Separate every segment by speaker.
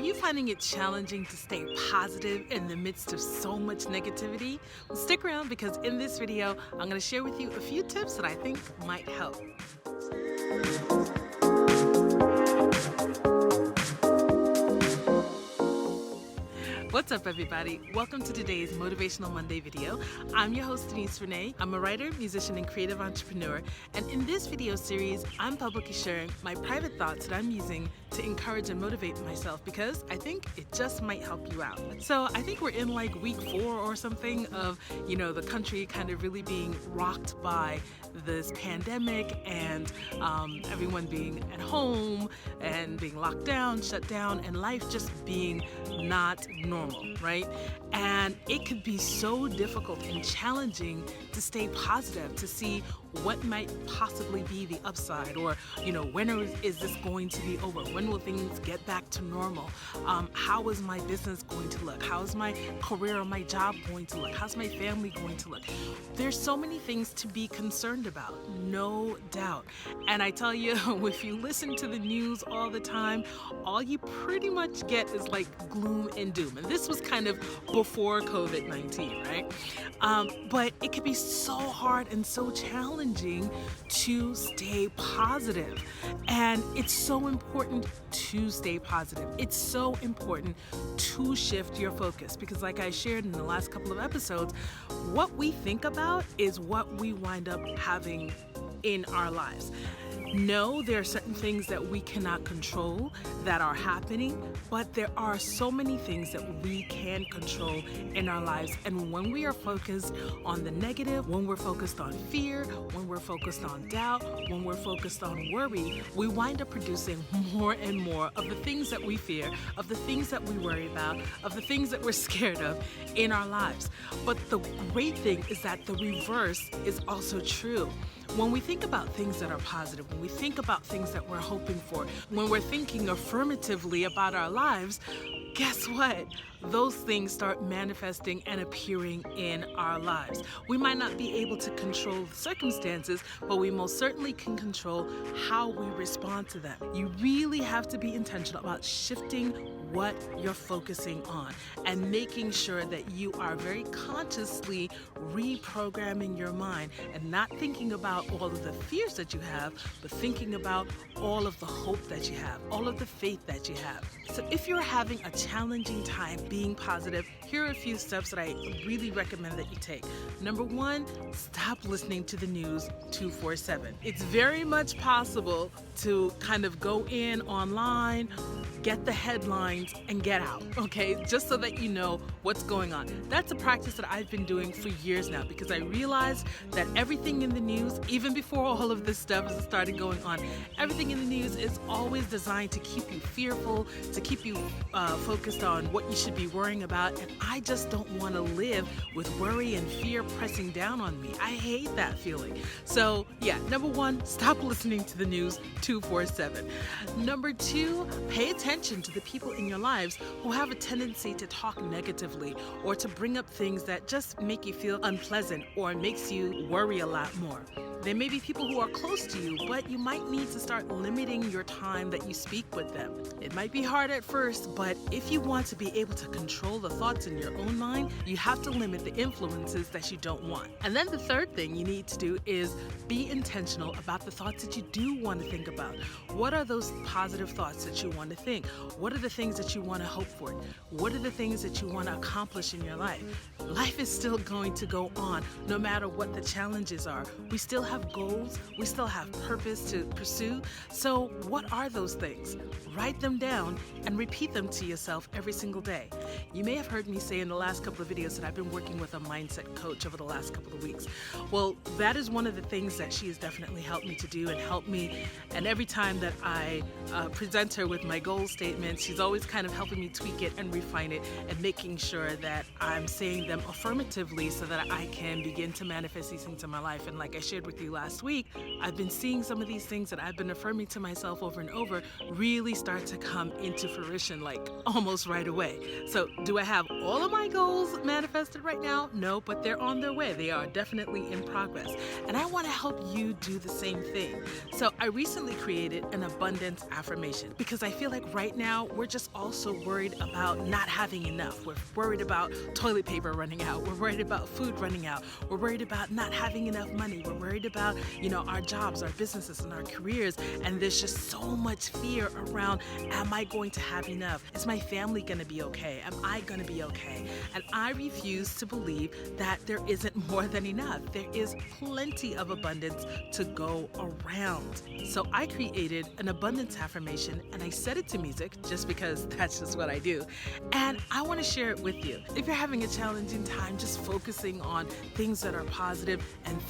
Speaker 1: you finding it challenging to stay positive in the midst of so much negativity? Well, stick around because in this video, I'm going to share with you a few tips that I think might help. What's up, everybody? Welcome to today's Motivational Monday video. I'm your host, Denise Renee. I'm a writer, musician, and creative entrepreneur. And in this video series, I'm publicly sharing my private thoughts that I'm using to encourage and motivate myself because I think it just might help you out. So I think we're in like week 4 or something of, the country kind of really being rocked by this pandemic and everyone being at home and being locked down, shut down, and life just being not normal, right? And it could be so difficult and challenging to stay positive, to see what might possibly be the upside, or when is this going to be over? When will things get back to normal? How is my business going to look? How is my career or my job going to look? How's my family going to look? There's so many things to be concerned about, no doubt. And I tell you, if you listen to the news all the time, all you pretty much get is like gloom and doom. And this was kind of before COVID-19, right? But it could be so hard and so challenging to stay positive. And it's so important to stay positive. It's so important to shift your focus because, like I shared in the last couple of episodes, what we think about is what we wind up having in our lives. No, there are certain things that we cannot control that are happening, but there are so many things that we can control in our lives. And when we are focused on the negative, when we're focused on fear, when we're focused on doubt, when we're focused on worry, we wind up producing more and more of the things that we fear, of the things that we worry about, of the things that we're scared of in our lives. But the great thing is that the reverse is also true. When we think about things that are positive, when we think about things that we're hoping for, when we're thinking affirmatively about our lives, guess what? Those things start manifesting and appearing in our lives. We might not be able to control the circumstances, but we most certainly can control how we respond to them. You really have to be intentional about shifting what you're focusing on and making sure that you are very consciously reprogramming your mind and not thinking about all of the fears that you have, but thinking about all of the hope that you have, all of the faith that you have. So if you're having a challenging time being positive, here are a few steps that I really recommend that you take. Number 1, stop listening to the news 24/7. It's very much possible to kind of go in online, get the headlines, and get out, okay? Just so that you know what's going on. That's a practice that I've been doing for years now because I realized that everything in the news, even before all of this stuff started going on, everything in the news is always designed to keep you fearful, to keep you focused on what you should be worrying about, and I just don't want to live with worry and fear pressing down on me. I hate that feeling. So yeah, number 1, stop listening to the news 24/7. Number 2, pay attention to the people in your lives who have a tendency to talk negatively or to bring up things that just make you feel unpleasant or makes you worry a lot more. There may be people who are close to you, but you might need to start limiting your time that you speak with them. It might be hard at first, but if you want to be able to control the thoughts in your own mind, you have to limit the influences that you don't want. And then the third thing you need to do is be intentional about the thoughts that you do want to think about. What are those positive thoughts that you want to think? What are the things that you want to hope for? What are the things that you want to accomplish in your life? Life is still going to go on no matter what the challenges are. We still have goals, we still have purpose to pursue. So what are those things? Write them down and repeat them to yourself every single day. You may have heard me say in the last couple of videos that I've been working with a mindset coach over the last couple of weeks. Well, that is one of the things that she has definitely helped me to do and helped me. And every time that I present her with my goal statements, she's always kind of helping me tweak it and refine it and making sure that I'm saying them affirmatively so that I can begin to manifest these things in my life. And like I shared with you last week, I've been seeing some of these things that I've been affirming to myself over and over really start to come into fruition like almost right away. So do I have all of my goals manifested right now? No, but they're on their way. They are definitely in progress. And I want to help you do the same thing. So I recently created an abundance affirmation because I feel like right now we're just also worried about not having enough. We're worried about toilet paper running out. We're worried about food running out. We're worried about not having enough money. We're worried about, our jobs, our businesses, and our careers. And there's just so much fear around, am I going to have enough? Is my family going to be okay? Am I going to be okay? And I refuse to believe that there isn't more than enough. There is plenty of abundance to go around. So I created an abundance affirmation and I set it to music just because that's just what I do. And I want to share it with you. If you're having a challenging time just focusing on things that are positive and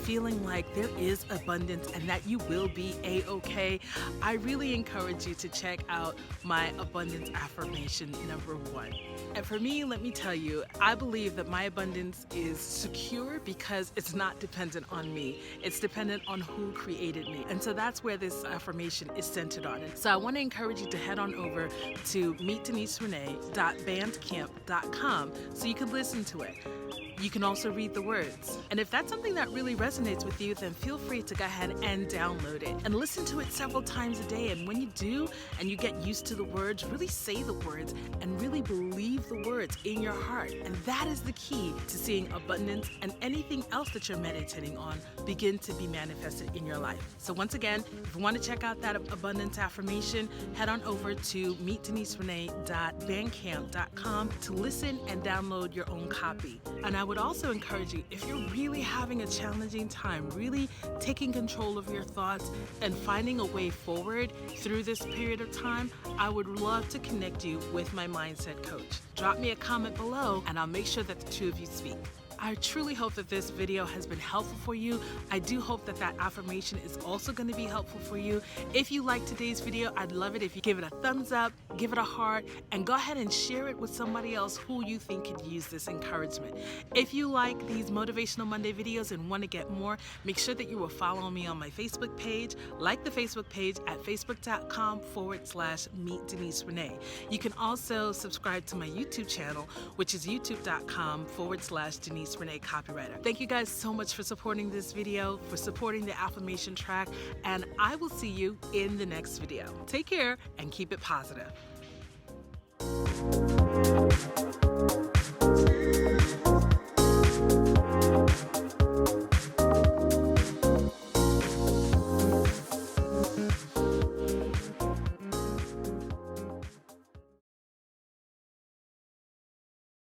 Speaker 1: feeling like there is abundance and that you will be a-okay, I really encourage you to check out my abundance affirmation number 1. And for me, let me tell you, I believe that my abundance is secure because it's not dependent on me. It's dependent on who created me. And so that's where this affirmation is centered on. And so I want to encourage you to head on over to meetdeniserenee.bandcamp.com so you can listen to it. You can also read the words. And if that's something that really resonates with you, then feel free to go ahead and download it and listen to it several times a day. And when you do, and you get used to the words, really say the words and really believe the words in your heart. And that is the key to seeing abundance and anything else that you're meditating on begin to be manifested in your life. So once again, if you want to check out that abundance affirmation, head on over to meetdeniserenee.bandcamp.com to listen and download your own copy. And I would also encourage you, if you're really having a challenging time, really taking control of your thoughts and finding a way forward through this period of time, I would love to connect you with my mindset coach. Drop me a comment below and I'll make sure that the two of you speak. I truly hope that this video has been helpful for you. I do hope that that affirmation is also going to be helpful for you. If you liked today's video, I'd love it if you give it a thumbs up, give it a heart, and go ahead and share it with somebody else who you think could use this encouragement. If you like these Motivational Monday videos and want to get more, make sure that you will follow me on my Facebook page, like the Facebook page at facebook.com/meetdeniserenee. You can also subscribe to my YouTube channel, which is youtube.com/Denise Renee Copywriter. Thank you guys so much for supporting this video, for supporting the affirmation track, and I will see you in the next video. Take care and keep it positive.